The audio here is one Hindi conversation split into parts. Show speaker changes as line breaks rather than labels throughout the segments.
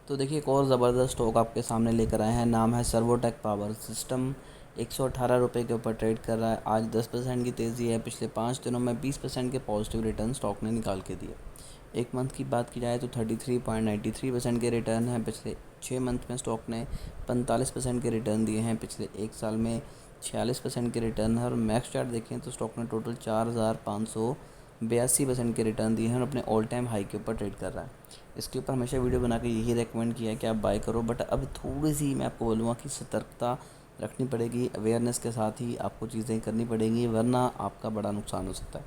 तो देखिए एक और ज़बरदस्त स्टॉक आपके सामने लेकर आए हैं। नाम है सर्वोटेक पावर सिस्टम। 118 रुपये के ऊपर ट्रेड कर रहा है। आज 10% की तेज़ी है। पिछले 5 दिनों में 20% के पॉजिटिव रिटर्न स्टॉक ने निकाल के दिए। एक मंथ की बात की जाए तो 33.93% के रिटर्न हैं। पिछले 6 मंथ में स्टॉक ने 45% के रिटर्न दिए हैं। पिछले एक साल में 46% के रिटर्न है। और मैक्स चार्ट देखें तो स्टॉक ने टोटल 4,582% के रिटर्न दिए हैं और अपने ऑल टाइम हाई के ऊपर ट्रेड कर रहा है। इसके ऊपर हमेशा वीडियो बना के यही रेकमेंड किया है कि आप बाय करो, बट अब थोड़ी सी मैं आपको बोलूँगा कि सतर्कता रखनी पड़ेगी। अवेयरनेस के साथ ही आपको चीज़ें करनी पड़ेंगी, वरना आपका बड़ा नुकसान हो सकता है।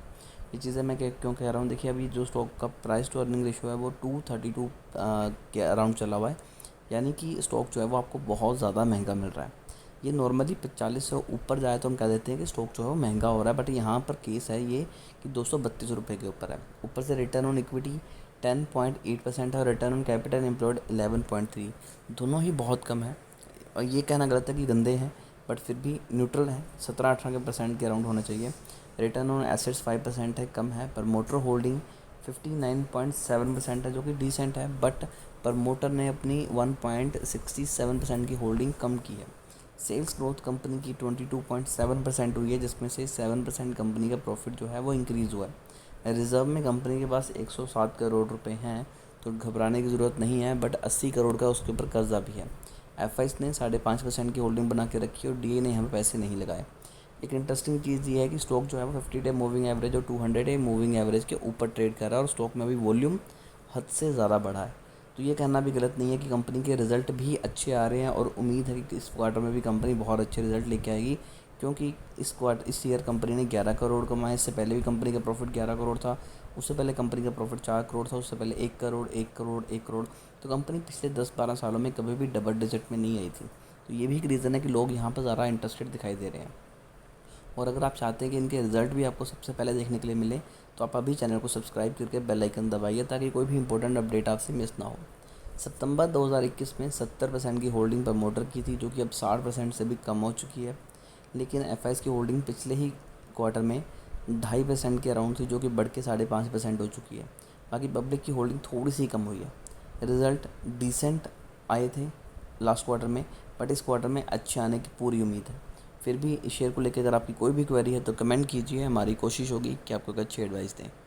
ये चीज़ें मैं क्यों कह रहा हूँ, देखिए अभी जो स्टॉक का प्राइस टू अर्निंग रेशियो है वो 232 के अराउंड चला हुआ है। यानी कि स्टॉक जो है वो आपको बहुत ज़्यादा महंगा मिल रहा है। ये नॉर्मली 45 से ऊपर जाए तो हम कह देते हैं कि स्टॉक जो है वो महंगा हो रहा है, बट यहाँ पर केस है ये कि 232 रुपये के ऊपर है। ऊपर से रिटर्न ऑन इक्विटी 10.8% है और रिटर्न ऑन कैपिटल एम्प्लॉयड 11.3, दोनों ही बहुत कम है। और ये कहना गलत है कि गंदे हैं, बट फिर भी न्यूट्रल है। 17-18% के अराउंड होना चाहिए। रिटर्न ऑन एसेट्स 5% है, कम है। प्रमोटर होल्डिंग 59.7% है, जो कि डिसेंट है, बट प्रमोटर ने अपनी 1.67% की होल्डिंग कम की है। सेल्स ग्रोथ कंपनी की 22.7% हुई है, जिसमें से 7% कंपनी का प्रॉफिट जो है वो इंक्रीज़ हुआ है। रिज़र्व में कंपनी के पास 107 करोड़ रुपए हैं, तो घबराने की ज़रूरत नहीं है, बट 80 करोड़ का उसके ऊपर कर्जा भी है। एफआईस ने 5.5% की होल्डिंग बना के रखी और डीए ने हमें पैसे नहीं लगाए। एक इंटरेस्टिंग चीज़ ये है कि स्टॉक जो है वो 50 डे मूविंग एवरेज और 200 डे मूविंग एवरेज के ऊपर ट्रेड कर रहा है और स्टॉक में अभी वॉल्यूम हद से ज़्यादा बढ़ा है। तो ये कहना भी गलत नहीं है कि कंपनी के रिज़ल्ट भी अच्छे आ रहे हैं और उम्मीद है कि इस क्वार्टर में भी कंपनी बहुत अच्छे रिज़ल्ट लेके आएगी, क्योंकि इस ईयर कंपनी ने 11 करोड़ कमाए। इससे पहले भी कंपनी का प्रॉफिट 11 करोड़ था। उससे पहले कंपनी का प्रॉफिट 4 करोड़ था। उससे पहले 1 करोड़, 1 करोड़, 1 करोड़। तो कंपनी पिछले 10-12 सालों में कभी भी डबल डिजिट में नहीं आई थी। तो ये भी एक रीज़न है कि लोग यहाँ पर ज़्यादा इंटरेस्टेड दिखाई दे रहे हैं। और अगर आप चाहते हैं कि इनके रिज़ल्ट भी आपको सबसे पहले देखने के लिए मिले, तो आप अभी चैनल को सब्सक्राइब करके बेल आइकन दबाइए, ताकि कोई भी इंपॉर्टेंट अपडेट आपसे मिस ना हो। सितंबर 2021 में 70% की होल्डिंग प्रमोटर की थी, जो कि अब 60% से भी कम हो चुकी है। लेकिन एफआईएस की होल्डिंग पिछले ही क्वार्टर में 2.5% के अराउंड थी, जो कि बढ़ के 5.5% हो चुकी है। बाकी पब्लिक की होल्डिंग थोड़ी सी कम हुई है। रिज़ल्ट डिसेंट आए थे लास्ट क्वार्टर में, बट इस क्वार्टर में अच्छे आने की पूरी उम्मीद है। फिर भी इस शेयर को लेकर अगर आपकी कोई भी क्वेरी है तो कमेंट कीजिए। हमारी कोशिश होगी कि आपको एक अच्छी एडवाइस दें।